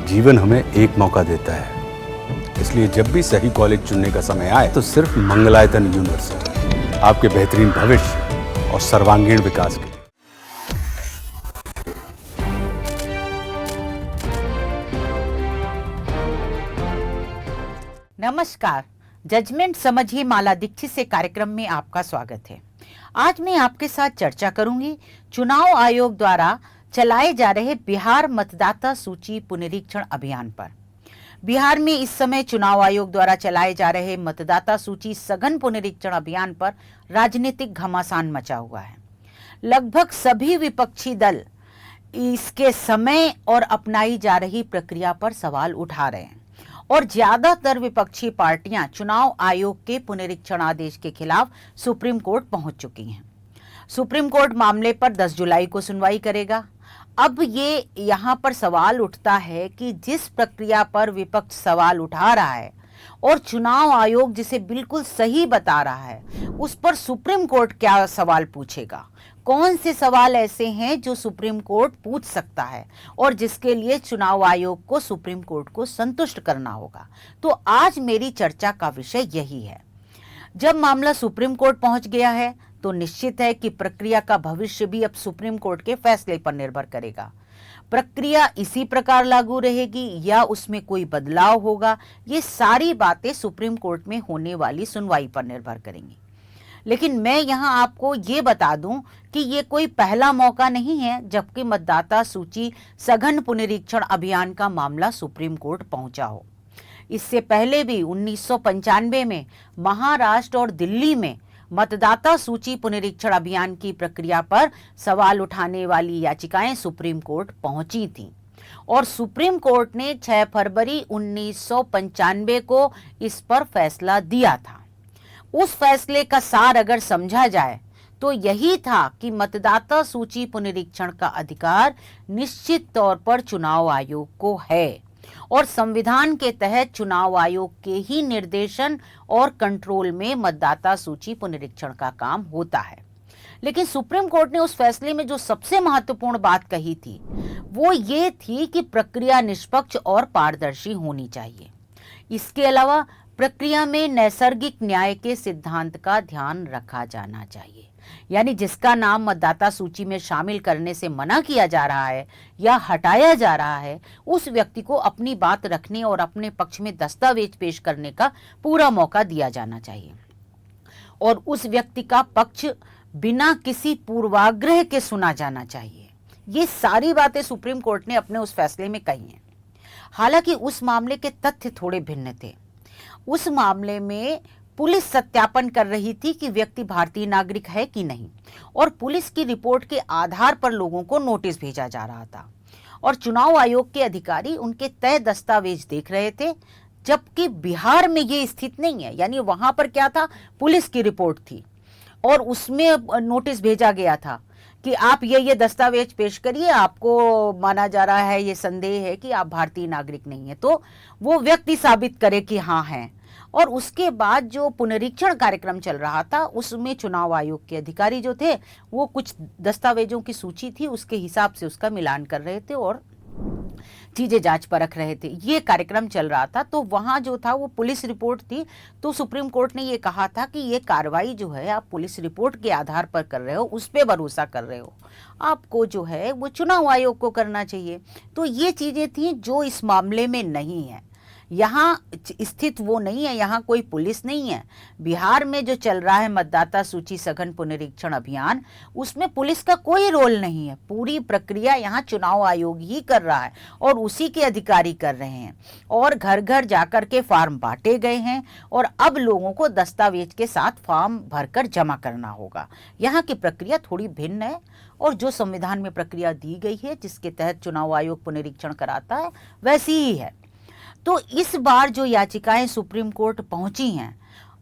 जीवन हमें एक मौका देता है, इसलिए जब भी सही कॉलेज चुनने का समय आए तो सिर्फ मंगलायतन यूनिवर्सिटी आपके बेहतरीन भविष्य और सर्वांगीण विकास के लिए। नमस्कार, जजमेंट समझिए माला दीक्षित से कार्यक्रम में आपका स्वागत है। आज मैं आपके साथ चर्चा करूंगी चुनाव आयोग द्वारा चलाए जा रहे बिहार मतदाता सूची पुनरीक्षण अभियान पर। बिहार में इस समय चुनाव आयोग द्वारा चलाए जा रहे मतदाता सूची सघन पुनरीक्षण अभियान पर राजनीतिक घमासान मचा हुआ है। लगभग सभी विपक्षी दल इसके समय और अपनाई जा रही प्रक्रिया पर सवाल उठा रहे हैं और ज्यादातर विपक्षी पार्टियां चुनाव आयोग के पुनरीक्षण आदेश के खिलाफ सुप्रीम कोर्ट पहुंच चुकी हैं। सुप्रीम कोर्ट मामले पर 10 जुलाई को सुनवाई करेगा। अब ये यहाँ पर सवाल उठता है कि जिस प्रक्रिया पर विपक्ष सवाल उठा रहा है और चुनाव आयोग जिसे बिल्कुल सही बता रहा है, उस पर सुप्रीम कोर्ट क्या सवाल पूछेगा। कौन से सवाल ऐसे हैं जो सुप्रीम कोर्ट पूछ सकता है और जिसके लिए चुनाव आयोग को सुप्रीम कोर्ट को संतुष्ट करना होगा। तो आज मेरी चर्चा का विषय यही है। जब मामला सुप्रीम कोर्ट पहुंच गया है तो निश्चित है कि प्रक्रिया का भविष्य भी अब सुप्रीम कोर्ट के फैसले पर निर्भर करेगा। प्रक्रिया इसी प्रकार लागू रहेगी या उसमें कोई बदलाव होगा, ये सारी बातें सुप्रीम कोर्ट में होने वाली सुनवाई पर निर्भर करेंगी। लेकिन मैं यहाँ आपको ये बता दूं कि ये कोई पहला मौका नहीं है जबकि मतदाता सूची सघन पुनरीक्षण अभियान का मामला सुप्रीम कोर्ट पहुंचा हो। इससे पहले भी 1995 में महाराष्ट्र और दिल्ली में मतदाता सूची पुनरीक्षण अभियान की प्रक्रिया पर सवाल उठाने वाली याचिकाएं सुप्रीम कोर्ट पहुंची थीं और सुप्रीम कोर्ट ने 6 फरवरी 1995 को इस पर फैसला दिया था। उस फैसले का सार अगर समझा जाए तो यही था कि मतदाता सूची पुनरीक्षण का अधिकार निश्चित तौर पर चुनाव आयोग को है और संविधान के तहत चुनाव आयोग के ही निर्देशन और कंट्रोल में मतदाता सूची पुनरीक्षण का काम होता है। लेकिन सुप्रीम कोर्ट ने उस फैसले में जो सबसे महत्वपूर्ण बात कही थी वो ये थी कि प्रक्रिया निष्पक्ष और पारदर्शी होनी चाहिए। इसके अलावा प्रक्रिया में नैसर्गिक न्याय के सिद्धांत का ध्यान रखा जाना चाहिए, यानी जिसका नाम मतदाता सूची में शामिल करने से मना किया जा रहा है या हटाया जा रहा है, उस व्यक्ति को अपनी बात रखने और अपने पक्ष में दस्तावेज पेश करने का पूरा मौका दिया जाना चाहिए और उस व्यक्ति का पक्ष बिना किसी पूर्वाग्रह के सुना जाना चाहिए। ये सारी बातें सुप्रीम कोर्ट ने अपने उस फैसले में कही हैं। हालांकि उस मामले के तथ्य थोड़े भिन्न थे। उस मामले में पुलिस सत्यापन कर रही थी कि व्यक्ति भारतीय नागरिक है कि नहीं और पुलिस की रिपोर्ट के आधार पर लोगों को नोटिस भेजा जा रहा था और चुनाव आयोग के अधिकारी उनके तय दस्तावेज देख रहे थे, जबकि बिहार में ये स्थिति नहीं है। यानी वहां पर क्या था, पुलिस की रिपोर्ट थी और उसमें नोटिस भेजा गया था कि आप ये दस्तावेज पेश करिए, आपको माना जा रहा है, ये संदेह है कि आप भारतीय नागरिक नहीं है, तो वो व्यक्ति साबित करे कि हाँ है। और उसके बाद जो पुनरीक्षण कार्यक्रम चल रहा था उसमें चुनाव आयोग के अधिकारी जो थे वो कुछ दस्तावेजों की सूची थी, उसके हिसाब से उसका मिलान कर रहे थे और चीजें जांच परख रहे थे। ये कार्यक्रम चल रहा था। तो वहां जो था वो पुलिस रिपोर्ट थी। तो सुप्रीम कोर्ट ने ये कहा था कि ये कार्रवाई जो है आप पुलिस रिपोर्ट के आधार पर कर रहे हो, उस पर भरोसा कर रहे हो, आपको जो है वो चुनाव आयोग को करना चाहिए। तो ये चीजें थी जो इस मामले में नहीं है। यहाँ स्थित वो नहीं है, यहाँ कोई पुलिस नहीं है। बिहार में जो चल रहा है मतदाता सूची सघन पुनरीक्षण अभियान, उसमें पुलिस का कोई रोल नहीं है। पूरी प्रक्रिया यहाँ चुनाव आयोग ही कर रहा है और उसी के अधिकारी कर रहे हैं और घर घर जाकर के फॉर्म बांटे गए हैं और अब लोगों को दस्तावेज के साथ फॉर्म भरकर जमा करना होगा। यहाँ की प्रक्रिया थोड़ी भिन्न है और जो संविधान में प्रक्रिया दी गई है जिसके तहत चुनाव आयोग पुनरीक्षण कराता है वैसी ही है। तो इस बार जो याचिकाएं सुप्रीम कोर्ट पहुंची हैं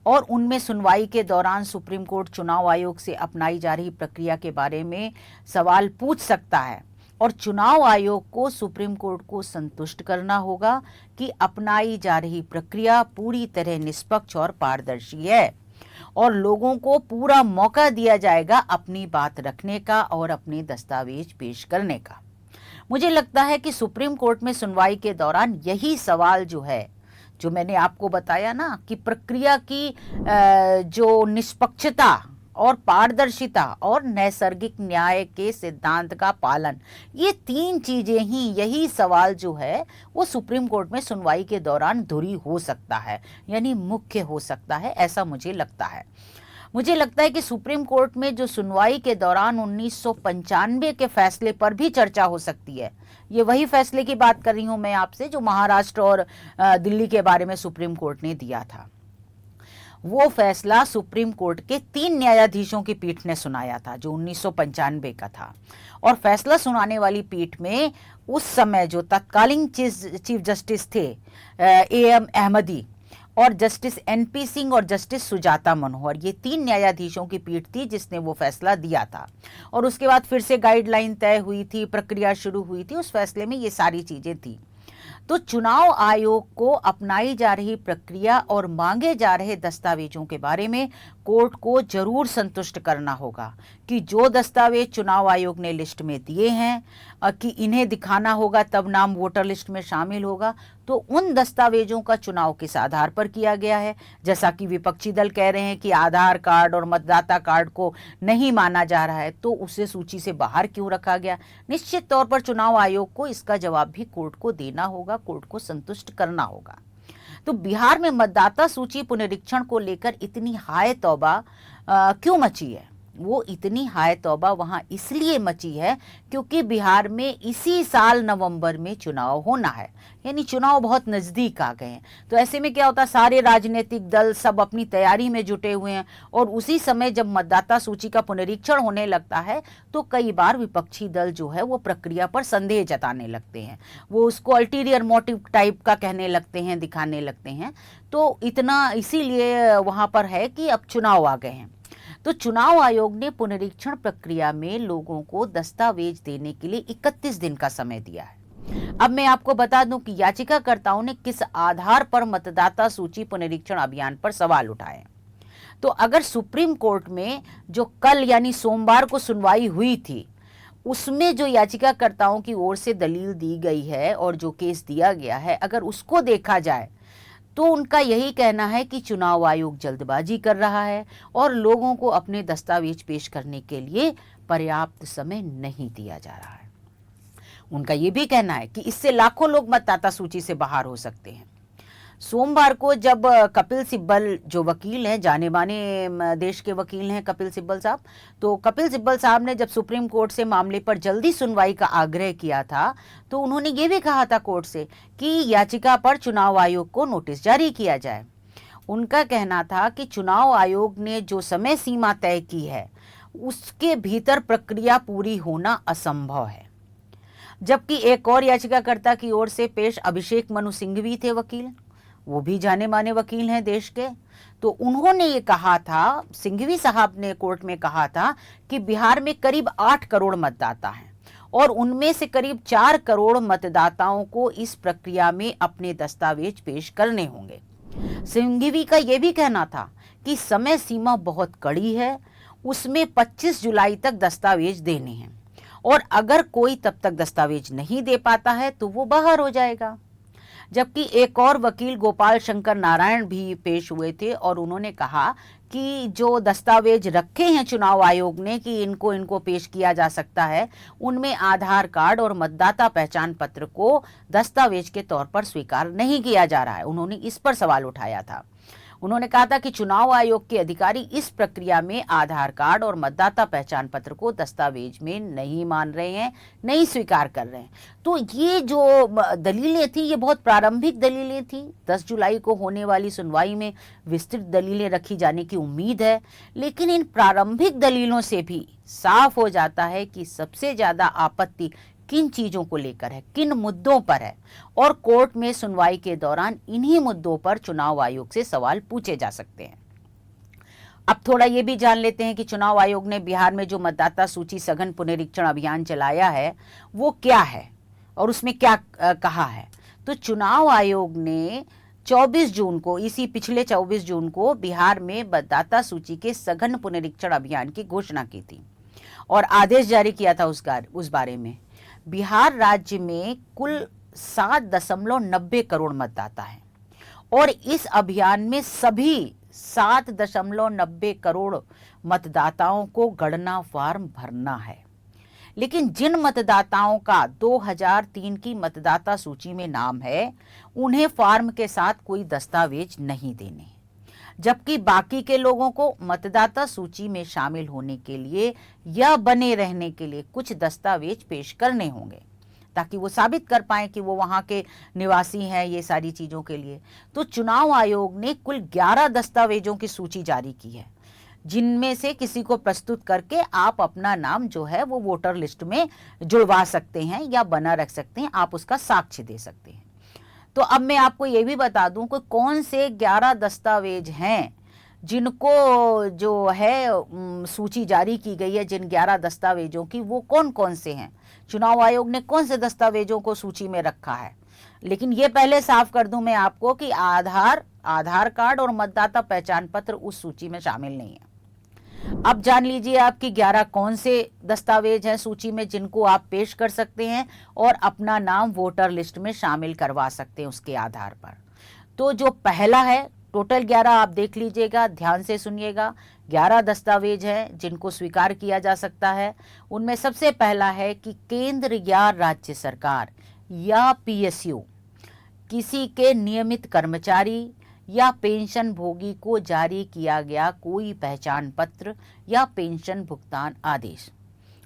और उनमें सुनवाई के दौरान सुप्रीम कोर्ट चुनाव आयोग से अपनाई जा रही प्रक्रिया के बारे में सवाल पूछ सकता है और चुनाव आयोग को सुप्रीम कोर्ट को संतुष्ट करना होगा कि अपनाई जा रही प्रक्रिया पूरी तरह निष्पक्ष और पारदर्शी है और लोगों को पूरा मौका दिया जाएगा अपनी बात रखने का और अपने दस्तावेज पेश करने का। मुझे लगता है कि सुप्रीम कोर्ट में सुनवाई के दौरान यही सवाल जो है, जो मैंने आपको बताया ना कि प्रक्रिया की जो निष्पक्षता और पारदर्शिता और नैसर्गिक न्याय के सिद्धांत का पालन, ये 3 चीजें ही, यही सवाल जो है वो सुप्रीम कोर्ट में सुनवाई के दौरान धुरी हो सकता है, यानी मुख्य हो सकता है, ऐसा मुझे लगता है। मुझे लगता है कि सुप्रीम कोर्ट में जो सुनवाई के दौरान 1995 के फैसले पर भी चर्चा हो सकती है। ये वही फैसले की बात कर रही हूं मैं आपसे जो महाराष्ट्र और दिल्ली के बारे में सुप्रीम कोर्ट ने दिया था। वो फैसला सुप्रीम कोर्ट के 3 न्यायाधीशों की पीठ ने सुनाया था, जो 1995 का था। और फैसला सुनाने वाली पीठ में उस समय जो तत्कालीन चीफ जस्टिस थे AM अहमदी और जस्टिस NP सिंह और जस्टिस सुजाता मनोहर, ये 3 न्यायाधीशों की पीठ थी जिसने वो फैसला दिया था। और उसके बाद फिर से गाइडलाइन तय हुई थी, प्रक्रिया शुरू हुई थी, उस फैसले में ये सारी चीजें थी। तो चुनाव आयोग को अपनाई जा रही प्रक्रिया और मांगे जा रहे दस्तावेजों के बारे में कोर्ट को जरूर संतुष्ट करना होगा कि जो दस्तावेज चुनाव आयोग ने लिस्ट में दिए हैं कि इन्हें दिखाना होगा तब नाम वोटर लिस्ट में शामिल होगा, तो उन दस्तावेजों का चुनाव किस आधार पर किया गया है। जैसा कि विपक्षी दल कह रहे हैं कि आधार कार्ड और मतदाता कार्ड को नहीं माना जा रहा है, तो उसे सूची से बाहर क्यों रखा गया। निश्चित तौर पर चुनाव आयोग को इसका जवाब भी कोर्ट को देना होगा, कोर्ट को संतुष्ट करना होगा। तो बिहार में मतदाता सूची पुनरीक्षण को लेकर इतनी हाय तौबा क्यों मची है? वो इतनी हाय तौबा वहां इसलिए मची है क्योंकि बिहार में इसी साल नवंबर में चुनाव होना है, यानी चुनाव बहुत नजदीक आ गए हैं। तो ऐसे में क्या होता है, सारे राजनीतिक दल सब अपनी तैयारी में जुटे हुए हैं और उसी समय जब मतदाता सूची का पुनरीक्षण होने लगता है तो कई बार विपक्षी दल जो है वो प्रक्रिया पर संदेह जताने लगते हैं, वो उसको अल्टीरियर मोटिव टाइप का कहने लगते हैं, दिखाने लगते हैं। तो इतना इसीलिए वहां पर है कि अब चुनाव आ गए हैं। तो चुनाव आयोग ने पुनरीक्षण प्रक्रिया में लोगों को दस्तावेज देने के लिए 31 दिन का समय दिया है। अब मैं आपको बता दूं कि याचिकाकर्ताओं ने किस आधार पर मतदाता सूची पुनरीक्षण अभियान पर सवाल उठाए। तो अगर सुप्रीम कोर्ट में जो कल यानी सोमवार को सुनवाई हुई थी, उसमें जो याचिकाकर्ताओं की ओर से दलील दी गई है और जो केस दिया गया है, अगर उसको देखा जाए तो उनका यही कहना है कि चुनाव आयोग जल्दबाजी कर रहा है और लोगों को अपने दस्तावेज पेश करने के लिए पर्याप्त समय नहीं दिया जा रहा है। उनका यह भी कहना है कि इससे लाखों लोग मतदाता सूची से बाहर हो सकते हैं। सोमवार को जब कपिल सिब्बल जो वकील हैं, जाने माने देश के वकील हैं कपिल सिब्बल साहब, तो कपिल सिब्बल साहब ने जब सुप्रीम कोर्ट से मामले पर जल्दी सुनवाई का आग्रह किया था तो उन्होंने ये भी कहा था कोर्ट से कि याचिका पर चुनाव आयोग को नोटिस जारी किया जाए। उनका कहना था कि चुनाव आयोग ने जो समय सीमा तय की है उसके भीतर प्रक्रिया पूरी होना असंभव है। जबकि एक और याचिकाकर्ता की ओर से पेश अभिषेक मनु सिंघवी थे वकील, वो भी जाने माने वकील हैं देश के, तो उन्होंने ये कहा था, सिंघवी साहब ने कोर्ट में कहा था कि बिहार में करीब 8 करोड़ मतदाता हैं और उनमें से करीब 4 करोड़ मतदाताओं को इस प्रक्रिया में अपने दस्तावेज पेश करने होंगे। सिंघवी का यह भी कहना था कि समय सीमा बहुत कड़ी है, उसमें 25 जुलाई तक दस्तावेज देने हैं और अगर कोई तब तक दस्तावेज नहीं दे पाता है तो वो बाहर हो जाएगा। जबकि एक और वकील गोपाल शंकर नारायण भी पेश हुए थे और उन्होंने कहा कि जो दस्तावेज रखे हैं चुनाव आयोग ने कि इनको पेश किया जा सकता है, उनमें आधार कार्ड और मतदाता पहचान पत्र को दस्तावेज के तौर पर स्वीकार नहीं किया जा रहा है। उन्होंने इस पर सवाल उठाया था। उन्होंने कहा था कि चुनाव आयोग के अधिकारी इस प्रक्रिया में आधार कार्ड और मतदाता पहचान पत्र को दस्तावेज में नहीं मान रहे हैं, नहीं स्वीकार कर रहे हैं। तो ये जो दलीलें थी ये बहुत प्रारंभिक दलीलें थी। 10 जुलाई को होने वाली सुनवाई में विस्तृत दलीलें रखी जाने की उम्मीद है, लेकिन इन प्रारंभिक दलीलों से भी साफ हो जाता है कि सबसे ज्यादा आपत्ति किन चीजों को लेकर है, किन मुद्दों पर है, और कोर्ट में सुनवाई के दौरान इन्हीं मुद्दों पर चुनाव आयोग से सवाल पूछे जा सकते हैं। अब थोड़ा ये भी जान लेते हैं कि चुनाव आयोग ने बिहार में जो मतदाता सूची सघन पुनरीक्षण अभियान चलाया है वो क्या है और उसमें क्या कहा है। तो चुनाव आयोग ने 24 जून को, इसी पिछले 24 जून को बिहार में मतदाता सूची के सघन पुनरीक्षण अभियान की घोषणा की थी और आदेश जारी किया था उस बारे में। बिहार राज्य में कुल 7.90 करोड़ मतदाता हैं और इस अभियान में सभी 7.90 करोड़ मतदाताओं को गणना फॉर्म भरना है। लेकिन जिन मतदाताओं का 2003 की मतदाता सूची में नाम है, उन्हें फॉर्म के साथ कोई दस्तावेज नहीं देने, जबकि बाकी के लोगों को मतदाता सूची में शामिल होने के लिए या बने रहने के लिए कुछ दस्तावेज पेश करने होंगे ताकि वो साबित कर पाएं कि वो वहाँ के निवासी हैं। ये सारी चीज़ों के लिए तो चुनाव आयोग ने कुल 11 दस्तावेजों की सूची जारी की है, जिनमें से किसी को प्रस्तुत करके आप अपना नाम जो है वो वोटर लिस्ट में जुड़वा सकते हैं या बना रख सकते हैं, आप उसका साक्ष्य दे सकते हैं। तो अब मैं आपको ये भी बता दूं कि कौन से 11 दस्तावेज हैं जिनको जो है सूची जारी की गई है। जिन 11 दस्तावेजों की वो कौन कौन से हैं, चुनाव आयोग ने कौन से दस्तावेजों को सूची में रखा है। लेकिन ये पहले साफ कर दूं मैं आपको कि आधार कार्ड और मतदाता पहचान पत्र उस सूची में शामिल नहीं है। अब जान लीजिए आपकी 11 कौन से दस्तावेज हैं सूची में जिनको आप पेश कर सकते हैं और अपना नाम वोटर लिस्ट में शामिल करवा सकते हैं उसके आधार पर। तो जो पहला है, टोटल 11 आप देख लीजिएगा, ध्यान से सुनिएगा। 11 दस्तावेज हैं जिनको स्वीकार किया जा सकता है। उनमें सबसे पहला है कि केंद्र या राज्य सरकार या पीएसयू किसी के नियमित कर्मचारी या पेंशन भोगी को जारी किया गया कोई पहचान पत्र या पेंशन भुगतान आदेश।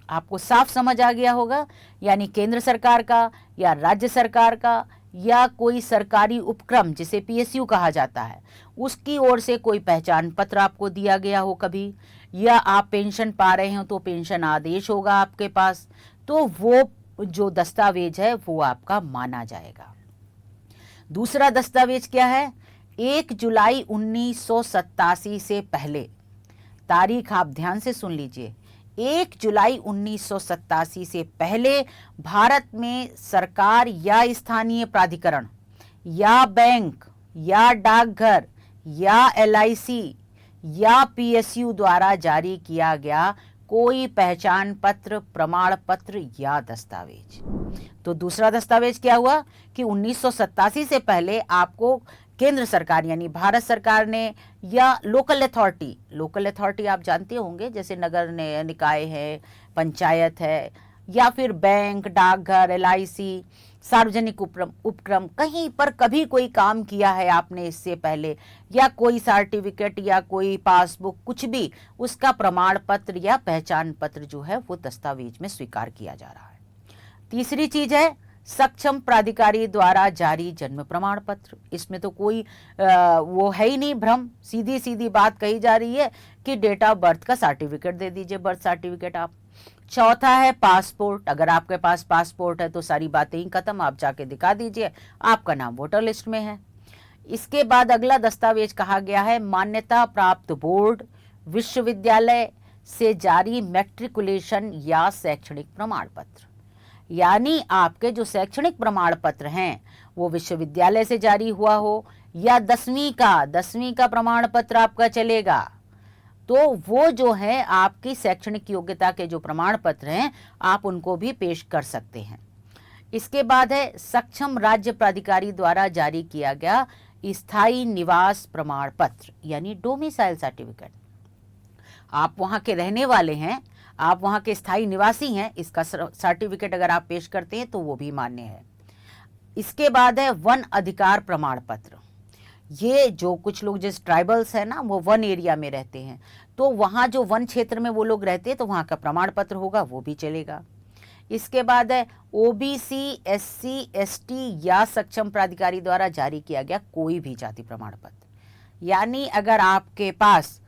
आपको साफ समझ आ गया होगा, यानी केंद्र सरकार का या राज्य सरकार का या कोई सरकारी उपक्रम जिसे पीएसयू कहा जाता है, उसकी ओर से कोई पहचान पत्र आपको दिया गया हो कभी, या आप पेंशन पा रहे हो तो पेंशन आदेश होगा आपके पास, तो वो जो दस्तावेज है वो आपका माना जाएगा। दूसरा दस्तावेज क्या है? 1 जुलाई 1987 से पहले, तारीख आप ध्यान से सुन लीजिए, 1 जुलाई 1987 से पहले भारत में सरकार या स्थानीय प्राधिकरण या बैंक या डाकघर या एलआईसी या पीएसयू द्वारा जारी किया गया कोई पहचान पत्र, प्रमाण पत्र या दस्तावेज। तो दूसरा दस्तावेज क्या हुआ कि 1987 से पहले आपको केंद्र सरकार यानी भारत सरकार ने या लोकल अथॉरिटी आप जानते होंगे, जैसे नगर निकाय है, पंचायत है, या फिर बैंक, डाकघर, एलआईसी, सार्वजनिक उपक्रम, कहीं पर कभी कोई काम किया है आपने इससे पहले, या कोई सर्टिफिकेट या कोई पासबुक, कुछ भी, उसका प्रमाण पत्र या पहचान पत्र जो है वो दस्तावेज में स्वीकार किया जा रहा है। तीसरी चीज है सक्षम प्राधिकारी द्वारा जारी जन्म प्रमाण पत्र। इसमें तो कोई वो है ही नहीं भ्रम, सीधी सीधी बात कही जा रही है कि डेट ऑफ बर्थ का सर्टिफिकेट दे दीजिए, बर्थ सर्टिफिकेट आप। चौथा है पासपोर्ट। अगर आपके पास पासपोर्ट है तो सारी बातें ही खत्म, आप जाके दिखा दीजिए, आपका नाम वोटर लिस्ट में है। इसके बाद अगला दस्तावेज कहा गया है मान्यता प्राप्त बोर्ड, विश्वविद्यालय से जारी मैट्रिकुलेशन या शैक्षणिक प्रमाण पत्र। यानी आपके जो शैक्षणिक प्रमाण पत्र हैं वो विश्वविद्यालय से जारी हुआ हो, या 10वीं का प्रमाण पत्र आपका चलेगा, तो वो जो है आपकी शैक्षणिक योग्यता के जो प्रमाण पत्र हैं आप उनको भी पेश कर सकते हैं। इसके बाद है सक्षम राज्य प्राधिकारी द्वारा जारी किया गया स्थायी निवास प्रमाण पत्र यानी डोमिसाइल सर्टिफिकेट। आप वहां के रहने वाले हैं, आप वहां के स्थायी निवासी हैं, इसका सर्टिफिकेट अगर आप पेश करते हैं तो वो भी मान्य है। इसके बाद है वन अधिकार प्रमाण पत्र। ये जो कुछ लोग जिस ट्राइबल्स है ना वो वन एरिया में रहते हैं, तो वहाँ जो वन क्षेत्र में वो लोग रहते हैं तो वहाँ का प्रमाण पत्र होगा, वो भी चलेगा। इसके बाद है ओबीसी, एससी, एसटी या सक्षम प्राधिकारी द्वारा जारी किया गया कोई भी जाति प्रमाण पत्र। यानी अगर आपके पास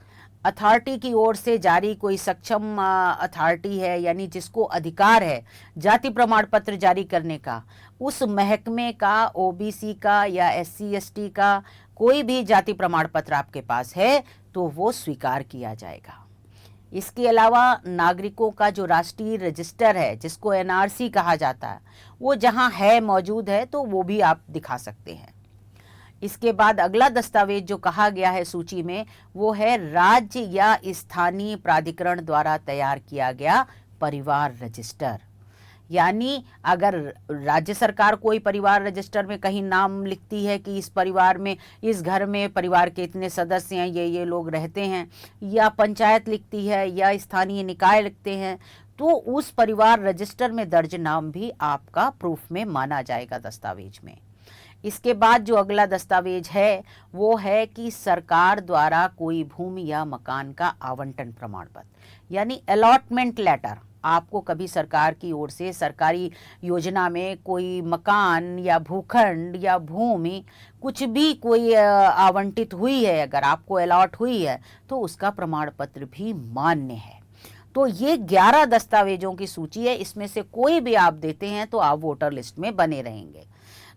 अथॉरिटी की ओर से जारी कोई सक्षम अथॉरिटी है, यानी जिसको अधिकार है जाति प्रमाण पत्र जारी करने का, उस महकमे का, ओबीसी का या एससी एसटी का कोई भी जाति प्रमाण पत्र आपके पास है तो वो स्वीकार किया जाएगा। इसके अलावा नागरिकों का जो राष्ट्रीय रजिस्टर है जिसको एनआरसी कहा जाता है, वो जहां है मौजूद है तो वो भी आप दिखा सकते हैं। इसके बाद अगला दस्तावेज जो कहा गया है सूची में वो है राज्य या स्थानीय प्राधिकरण द्वारा तैयार किया गया परिवार रजिस्टर। यानी अगर राज्य सरकार कोई परिवार रजिस्टर में कहीं नाम लिखती है कि इस परिवार में, इस घर में परिवार के इतने सदस्य हैं, ये लोग रहते हैं, या पंचायत लिखती है या स्थानीय निकाय लिखते हैं, तो उस परिवार रजिस्टर में दर्ज नाम भी आपका प्रूफ में माना जाएगा दस्तावेज में। इसके बाद जो अगला दस्तावेज है वो है कि सरकार द्वारा कोई भूमि या मकान का आवंटन प्रमाण पत्र, यानी अलॉटमेंट लेटर। आपको कभी सरकार की ओर से सरकारी योजना में कोई मकान या भूखंड या भूमि कुछ भी कोई आवंटित हुई है, अगर आपको अलॉट हुई है, तो उसका प्रमाण पत्र भी मान्य है। तो ये 11 दस्तावेजों की सूची है, इसमें से कोई भी आप देते हैं तो आप वोटर लिस्ट में बने रहेंगे।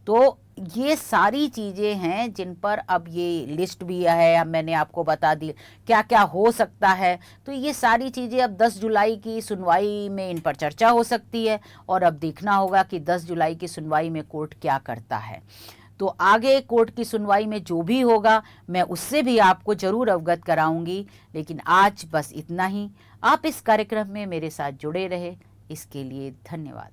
तो ये सारी चीज़ें हैं जिन पर अब ये लिस्ट भी है, अब मैंने आपको बता दी क्या क्या हो सकता है। तो ये सारी चीज़ें अब 10 जुलाई की सुनवाई में इन पर चर्चा हो सकती है, और अब देखना होगा कि 10 जुलाई की सुनवाई में कोर्ट क्या करता है। तो आगे कोर्ट की सुनवाई में जो भी होगा मैं उससे भी आपको ज़रूर अवगत कराऊंगी। लेकिन आज बस इतना ही। आप इस कार्यक्रम में मेरे साथ जुड़े रहे, इसके लिए धन्यवाद।